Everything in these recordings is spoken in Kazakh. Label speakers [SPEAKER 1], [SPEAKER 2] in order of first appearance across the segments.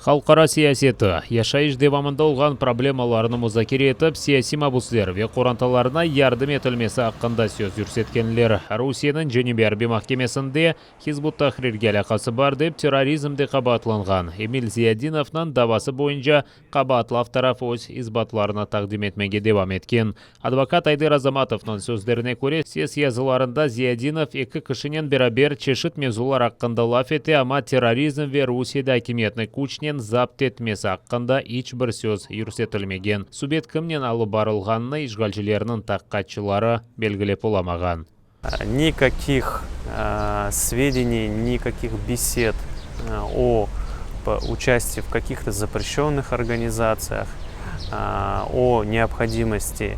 [SPEAKER 1] Халқара сиясеті, яшайыш девамында олған проблемаларыны музакире етіп, сияси мабуслер ве қоранталарына ярдым етілмесі аққында сөз үрсеткенлер. Русияның Женеве Арби махкемесінде Хизбут Тахрирге алақасы бар деп терроризмде қабатланған. Эмиль Зиядиновның давасы бойынша қабатлав тараф өз избатларына тақдим етмеге девам еткен. Адвокат Айдыр Азаматовның сөздеріне көре, сес языларында Зиядинов екі кішінен берабер чешіт мезулар аққында лаф ете, ама терроризм ве Русияда акиметні күчнен запт етмесі аққында ич бір сөз үрсетілмеген. Субет кімнен алып барылғанына ишгалчылерінің таққатчылары белгілеп оламаған.
[SPEAKER 2] Никаких сведений, никаких бесед о участии в каких-то запрещенных организациях, о необходимости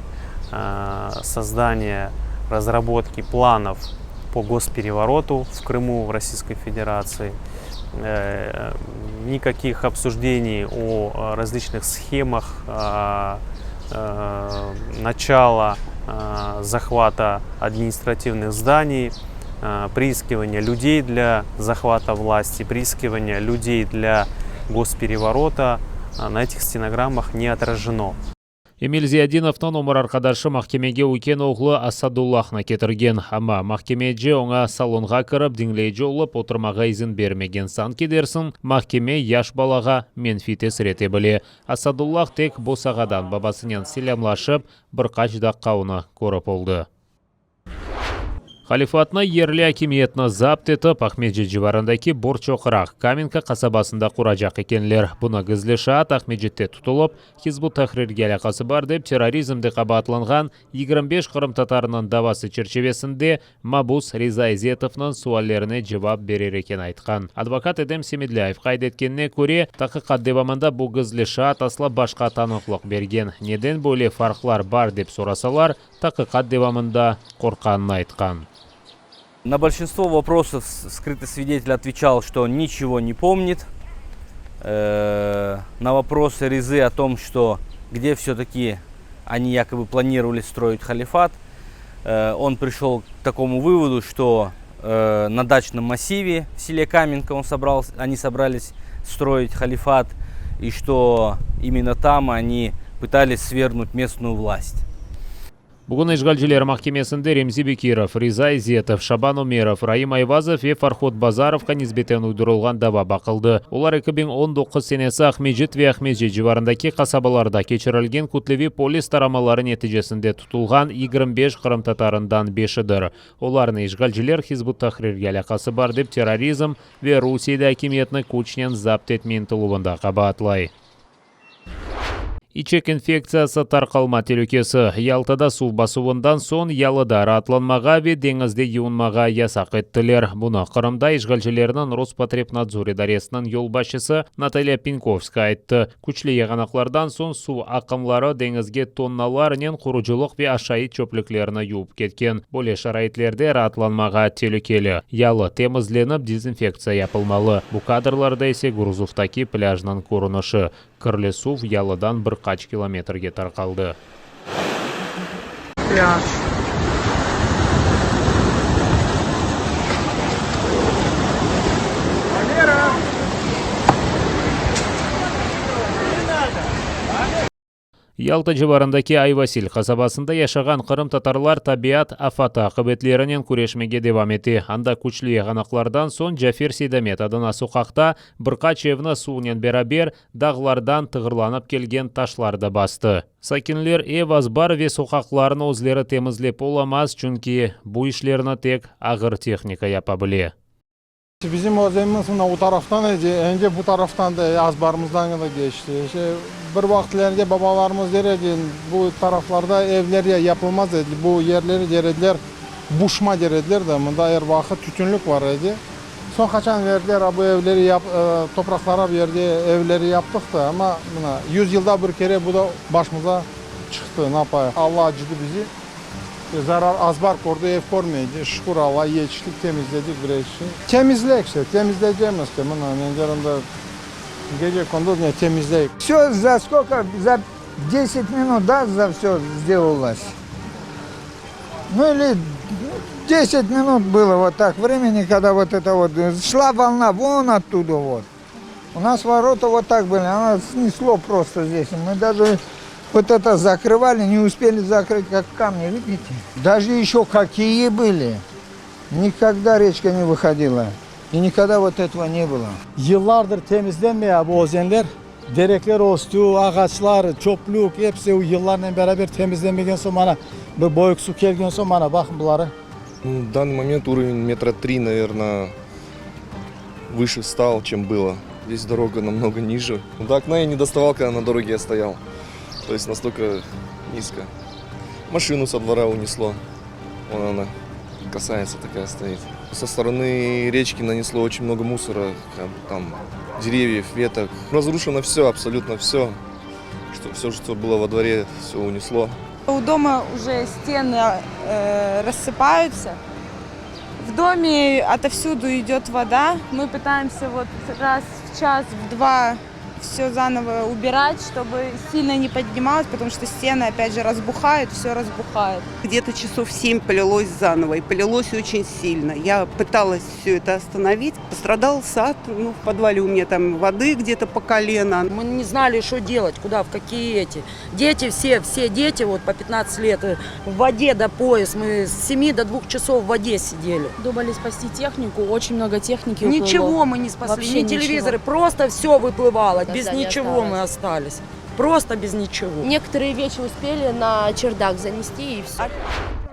[SPEAKER 2] создания, разработки планов по госперевороту в Крыму, в Российской Федерации, никаких обсуждений о различных схемах начала захвата административных зданий, приискивания людей для захвата власти, приискивания людей для госпереворота на этих стенограммах не отражено.
[SPEAKER 1] Эмиль Зиядиновтың умыр арқадашы махкемеге өйкен оғлы Асадуллахны кетірген. Ама махкемеде оңа салонға кіріп, деңлейджі олып отырмаға изін бермеген сан кедерсін, махкеме яш балаға менфитес рете біле. Асадуллах тек босағадан бабасынен селямлашып, бір қачда қауыны көріп олды. Халифатна ерлі акимиетні запт етіп, Ахмеджи живарындаки Борчоқырақ Каменка қасабасында құражақ екенлер. Бұны гізлі шаат Ахмеджитте тұтылып, Хизбут Тахрирге алақасы бар деп терроризмде қабатланған 25 қырым татарының давасы черчевесінде Мабус Риза Изетовның суаллеріне жауап берер екен айтқан. Адвокат Эдем Семедляев қайдеткеніне көре, тақиқат девамында бұл гізлі шаат асла башқа танықлық берген. Неден бөле фарқлар бар деп сорасалар, тақиқат девамында қорқанын айтқан.
[SPEAKER 3] На большинство вопросов скрытый свидетель отвечал, что он ничего не помнит. На вопросы Ризы о том, что где все-таки они якобы планировали строить халифат, он пришел к такому выводу, что на дачном массиве в селе Каменка они собрались строить халифат, и что именно там они пытались свергнуть местную власть.
[SPEAKER 1] Бүгін ишгалчылер махкемесінде Ремзи Бекиров, Риза Изетов, Шабан Умеров, Раим Айвазов и Фарход Базаровқа низбетен уйдырылған дава бақылды. Олар 2019 сенесі Ахмеджит ве Ахмеджи живарындаки қасабаларда кечірілген күтлеви полис тарамалары нәтижесінде тұтылған 25 қырым татарындан 5-дір. Оларны ишгалчылер Хизбут Тахрирге алақасы бар деп терроризм ве Русияда акиметні күчнен запт етмен тылуында қабатлай. Ичек инфекциясы тарқалма телекесі. Ялтада су басуындан сон ялыда ратланмаға ве деңізде юынмаға ясақ еттілер. Бұны Қырымда ишгалчылерінің Роспотребнадзор идаресінің yolбашысы Наталья Пинковска айтты. Күчлі еғанақлардан сон су ақымлары деңізге тонналарынан құручылық ве ашайы чөпліклеріні юып кеткен. Боле шарайтлерде ратланмаға телекелі. Ялы темізленіп дезинфекция yapılmalı. Бұ кадрларда есе Грузовтаки пляжның көрініші. Кірлі су ялыдан бір қач километрге тарқалды.
[SPEAKER 4] Пляж.
[SPEAKER 1] Ялта жыварындаки Айвасил қасабасында яшаған қырым татарлар табиат афата қыбетлерінен күрешмеге девам еті. Анда күчлі еғанақлардан сон Джафер Сейдамет адына соқақта бірқа чевні суынен берабер дағлардан тығырланып келген ташларды басты. Сакинлер еваз бар ве соқақларыны өзлері темізлеп оламаз, чүнки bu işlerini тек ağır техника япа біле.
[SPEAKER 4] Bizim özemiz o taraftan önce bu taraftan da azbarımızdan da geçti. Bir vakitlerinde babalarımız derdi bu taraflarda evler yapılmaz dedi. Bu yerleri derdiler buşma derdiler de bunda her vakit tütünlük var dedi. Son kaçan verdiler bu evleri topraklara verdi evleri yaptık da ama 100 yılda bir kere bu da başımıza çıktı ne yapayım. Allah acıdı bizi. Zarar azbar kordu ev kormayınca şükür Allah'a yetiştik temizledik bir şey. Temizleyek işte temizleyeceğimiz işte bunun gece kondu ne temizleyek.
[SPEAKER 5] Все за сколько? За 10 минут, да, за все сделалось. Ну или 10 минут было вот так времени, когда вот это вот шла волна вон оттуда вот. У нас ворота вот так были, оно снесло просто здесь. Мы даже вот это закрывали, не успели закрыть, как камни, видите? Даже еще какие были. Никогда речка не выходила. И никогда вот этого не было.
[SPEAKER 4] Yıllardır temizlenmiyor bu ozenler. Derekler olsun, ağaçlar, çöplük hepsi o yıllarla beraber temizlenmeden sonra bana bu boyuk su gelgen sonra bana bakın bunlara.
[SPEAKER 6] Ну, в данный момент уровень метра 3, наверное, выше стал, чем было. Здесь дорога намного ниже. До окна я не доставал, когда на дороге я стоял. То есть настолько низко. Машину со двора унесло. Вон она, касается такая стоит. Со стороны речки нанесло очень много мусора, там деревьев, веток. Разрушено все, абсолютно все. Все, что было во дворе, все унесло.
[SPEAKER 7] У дома уже стены рассыпаются. В доме отовсюду идет вода. Мы пытаемся вот раз в час, в два все заново убирать, чтобы сильно не поднималось, потому что стены опять же разбухают, все разбухает.
[SPEAKER 8] Где-то часов 7 полилось заново, и полилось очень сильно. Я пыталась все это остановить. Пострадал сад, в подвале у меня там воды где-то по колено.
[SPEAKER 9] Мы не знали, что делать, куда, в какие эти. Дети все дети вот по 15 лет в воде до пояс. Мы с 7 до 2 часов в воде сидели.
[SPEAKER 10] Думали спасти технику, очень много техники уплыло.
[SPEAKER 9] Ничего мы не спасли,
[SPEAKER 10] Вообще
[SPEAKER 9] ни телевизоры, просто все выплывало. Без
[SPEAKER 10] Да,
[SPEAKER 9] ничего мы остались. Просто без ничего.
[SPEAKER 10] Некоторые вещи успели на чердак занести и все.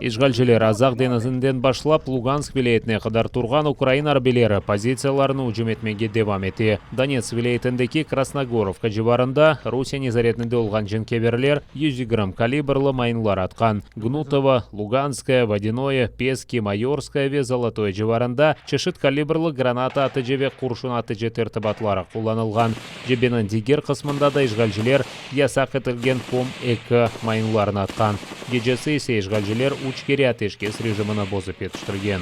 [SPEAKER 1] Ишгалчылар Азақ денізінден башлап Луганск вилаетіне қадар тұрған Украина арбелері позицияларын ұжым етмеге девам ете. Донецк вилаетіндегі Красногоровка жибарында Русия незаретінде олған жінкеберлер 100 грамм калибрлы майнлар атқан. Гнутово, Луганская, Водяное, Пески, Майорская ве Золотое жибарында чешіт калибрлы граната аты жебе құршын аты жетіртіп атлары қоланылған. Жебенің дигер қысмында да ишгалчылар ясақ етілген ПОМ-2 майнларын атқан. Геджесі есе ишгалчылар учкері атешке з режимына бозып етіштірген.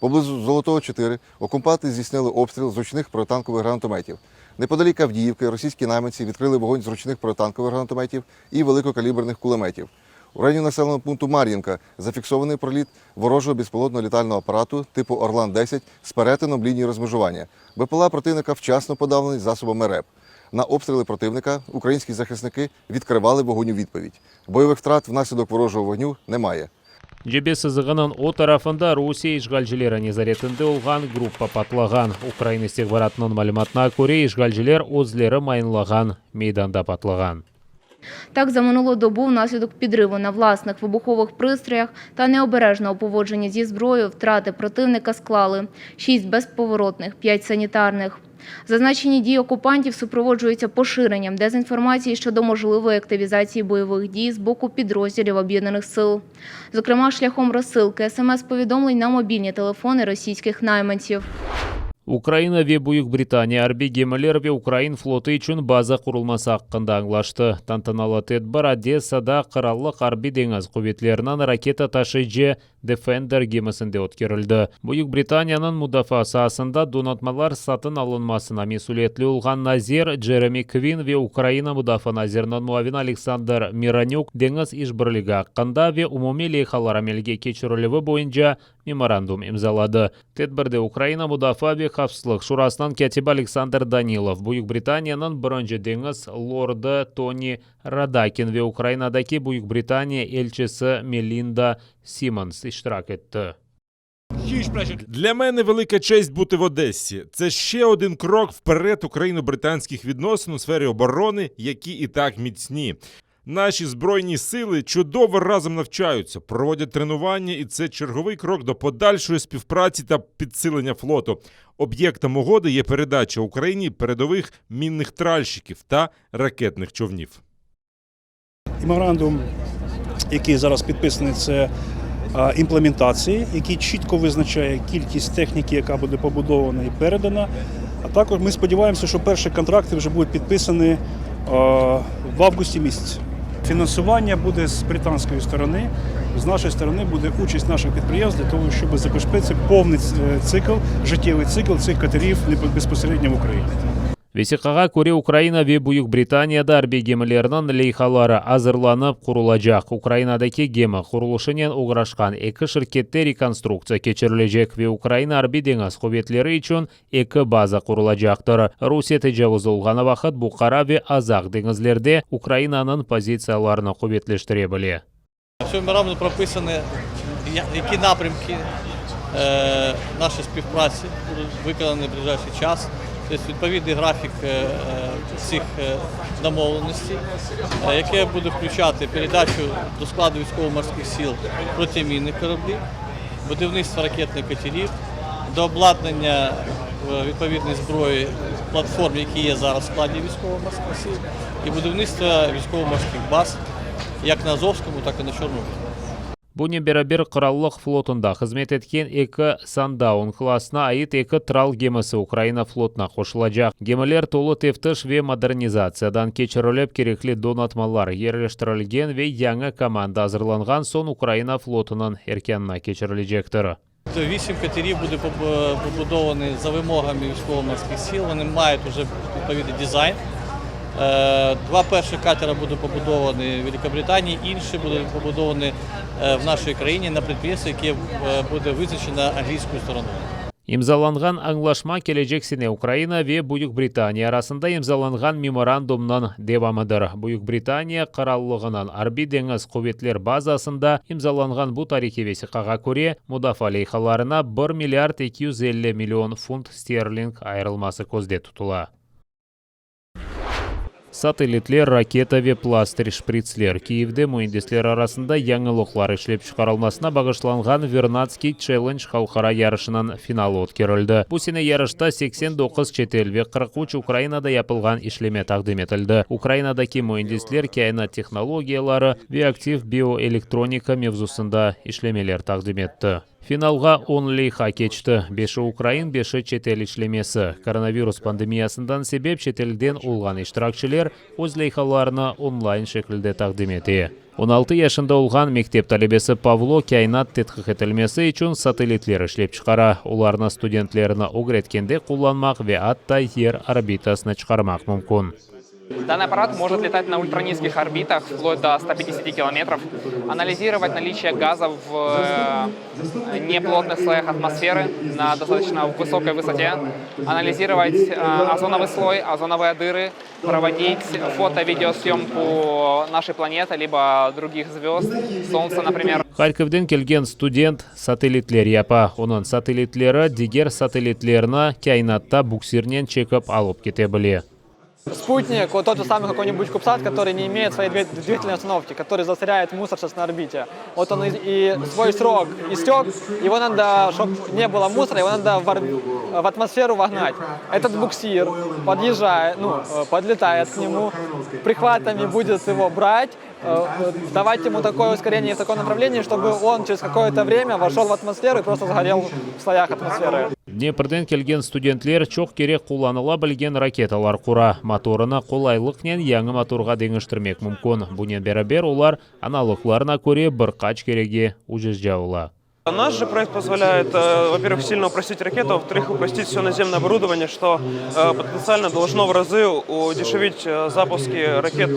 [SPEAKER 11] Поблизу Золотого 4 окупанти здійснили обстріл з ручних протитанкових гранатометів. Неподалік Авдіївки російські найманці відкрили вогонь з ручних протитанкових гранатометів і великокаліберних кулеметів. У районі населеного пункту Мар'їнка зафіксований проліт ворожого безпілотного літального апарату типу Орлан-10 з перетином лінії розмежування. БПЛА противника вчасно подавлений засобами РЕП. На обстріли противника українські захисники відкривали вогонь у відповідь. Бойових втрат внаслідок ворожого вогню немає.
[SPEAKER 1] Жебе сызығының о тарафында Русия ишгалчылары незаретінде олған группа патлаган. Украина стигбаратының мәліметіне көре ишгалчылар өзлері майнлаган, мейданда патлаган.
[SPEAKER 12] Так, за минулу добу внаслідок підриву на власних вибухових пристроях та необережного поводження зі зброєю втрати противника склали 6 безповоротних, 5 санітарних. Зазначені дії окупантів супроводжуються поширенням дезінформації щодо можливої активізації бойових дій з боку підрозділів Об'єднаних сил. Зокрема, шляхом розсилки СМС-повідомлень на мобільні телефони російських найманців.
[SPEAKER 1] Украина ве Бuyuk Британия арби гемелер ве Украин флоты үшін база құрылмасы аққында аңлашты. Тантаналы тедбір Одессада қыралық арби деңіз құветлерінен ракета ташыйжы Defender гемісінде өткерілді. Бuyuk Британияның мұдафасы асында донатмалар сатын алынмасына месулетлі олған Назер Джереми Квин ве Украина мұдафа Назернан муавин Александр Миранюк деңіз ішбірлігі аққында ве умуми лейхалар амелге кечірілігі бойынша меморандум имзалады. Тедбірде Украина мұдафа ве Қавсылық шурасынан кәтібі Александр Данилов, Бuyuk Британияның бірінші деңіз лорды Тони Радакин ве Украинадаки Buyuk Британия елшісі Мелінда Сімонс іштирак етті.
[SPEAKER 13] Для мене велика честь бути в Одесі. Це ще один крок вперед україно-британських відносин у сфері оборони, які і так міцні. Наші Збройні сили чудово разом навчаються, проводять тренування, і це черговий крок до подальшої співпраці та підсилення флоту. Об'єктом угоди є передача Україні передових мінних тральщиків та ракетних човнів.
[SPEAKER 14] Меморандум, який зараз підписаний, це імплементації, який чітко визначає кількість техніки, яка буде побудована і передана. А також ми сподіваємося, що перші контракти вже будуть підписані в августі місяці. Фінансування буде з британської сторони, з нашої сторони буде участь наших підприємств для того, щоб забезпечити повний цикл, життєвий цикл цих катерів безпосередньо в Україні.
[SPEAKER 1] Весиқаға көре Украина ве Бүйік Британияда арби гемілерінің лейхалары азырланып құрылажақ. Украинадаки гемі құрылышынен оғырашқан екі шіркетте реконструкция кечірілежек ве Украина арби деңіз қобетлері үшін екі база құрылажақтыр. Русия тежавыз олғаны вақыт бұқара ве азақ деңізлерде Украинаның позицияларына қобетлештіре біле.
[SPEAKER 15] Всьому прописані, які напрямки нашої співпраці будуть виконані в ближайший час. Тобто відповідний графік цих домовленостей, яке буде включати передачу до складу військово-морських сил протимінних кораблів, будівництво ракетних катерів, до обладнання відповідної зброї платформ, які є зараз в складі військово-морських сил, і будівництво військово-морських баз як на Азовському, так і на Чорному.
[SPEAKER 1] Бұны берабер құраллық флотында қызмет еткен екі Сандаун класына айыт екі трал гемісі Украина флотына қошылажақ. Гемілер толы тефтіш ве модернизациядан кечіріліп кереклі донатмалар ерлештірілген ве яңы команда азырланған сон Украина флотының еркенна кечірілежектір.
[SPEAKER 15] 8 катерів буде побудовані за вимогами військово-морських сил, вони мають вже відповідний дизайн. Два перших катера будуть побудовані в Великобританії, інші будуть побудовані в нашій країні на підприємстві, яке буде визначено англійською стороною.
[SPEAKER 1] Имзаланған аңлашма кележексіне Украина ве Бүйік Британия арасында имзаланған меморандумнан девамыдыр. Бүйік Британия қараллығынан арби деңіз қобетлер базасында имзаланған бұл тарихи весиқаға көре мұдафа лейхаларына 1 миллиард 250 миллион фунт стерлинг айырылмасы көзде тұтыла. Сателитлер, ракета ве пластырь шприцлер. Киевде муиндислер арасында яңылықлар ішлеп шығарылмасына бағышланған Вернадский челлендж халқара ярышынан финалы өткерілді. Бұл сene ярышта 89 четел ве 43 Украинада япылған ішлеме тақдим етілді. Украинадаки муиндислер кайнат технологиялары ве актив биоэлектроника мевзусында ішлемелер тақдим етті. Финалға 10 лейха кечті. 5 Украин, 5 четел ішлемесі. Коронавирус пандемиясындан себеп четелден олған иштиракчылар өз лейхаларына онлайн шекілде тақдим еті. 16 яшында олған мектеп талебесі Павло кайнат тетқиқ етілмесі үшін сателитлер ішлеп шығара. Оларына студентлеріні огреткенде қоланмақ ве аттай ер орбитасына шығармақ мүмкін.
[SPEAKER 16] Данный аппарат может летать на ультранизких орбитах вплоть до 150 километров, анализировать наличие газа в неплотных слоях атмосферы на достаточно высокой высоте, анализировать озоновый слой, озоновые дыры, проводить фото-видеосъемку нашей планеты, либо других звезд, Солнца, например.
[SPEAKER 1] Харьковден келген студент сателитлер япа. Оның сателитлері дигер сателитлеріне кайнатта буксирнен чекіп алып кете біле.
[SPEAKER 16] Спутник, вот тот же самый какой-нибудь Кубсат, который не имеет своей двигательной установки, который засоряет мусор сейчас на орбите. Вот он и свой срок истек, его надо, чтобы не было мусора, его надо в атмосферу вогнать. Этот буксир подъезжает, подлетает к нему, прихватами будет его брать, давать ему такое ускорение в таком направлении, чтобы он через какое-то время вошел в атмосферу и просто сгорел в слоях атмосферы.
[SPEAKER 1] Днепрден келген студентлер чоқ керек қоланыла білген ракеталар құра. Моторына қолайлықнен яңы моторға деңіштірмек мүмкін. Бұнен бәрібер олар аналықларына көре бір қач кереге ұжыз жауыла.
[SPEAKER 17] Наш же проект позволяет, во-первых, сильно упростить ракету, во-вторых, упростить все наземное оборудование, что потенциально должно в разы удешевить запуски ракет,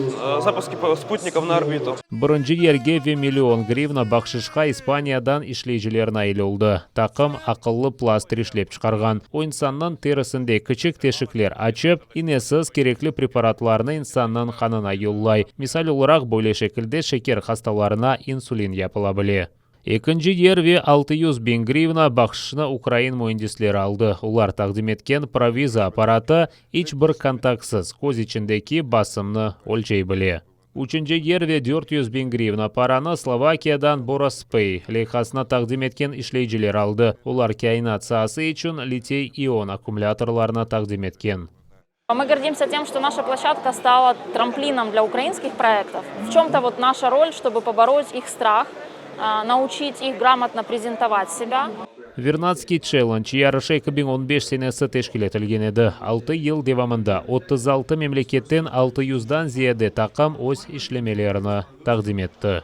[SPEAKER 17] запуски спутников на орбиту.
[SPEAKER 1] Бірінші ерге 2 миллион гривна бақшышқа Испаниядан ішлейжілерін айылылды. Тақым ақыллы пластыр ішлеп шығарған. О инсанның терісінде кішік тешіклер açып, инесіз керекли препаратларны инсанның қанына юллай. Мисал оларақ бойлы шекілде шекер хасталарына инсулин япыла біле. Екінші ерве 600 000 гривна бақшышына Украин муиндислері алды. Олар тақдим еткен провиза аппараты іч бір контактсыз көз ішіндегі басымны өлчей біле. Üçüncü yerve 400 000 гривна параны Словакиядан Бораспей лейхасына тақдим еткен ішлейджілер алды. Олар кайнат сасы үшін литий-ион аккумуляторларына тақдим еткен.
[SPEAKER 18] Мы гордимся тем, что наша площадка стала трамплином для украинских проектов. В чем-то вот наша роль, чтобы побороть их страх, научить их грамотно презентовать себя.
[SPEAKER 1] Вернадский челлендж ярышы 2015 сенесі тешкіл етілген еді. 6 ел девамында 36 мемлекеттен 600-дан зияде тақам өз ішлемелеріні тақдим етті.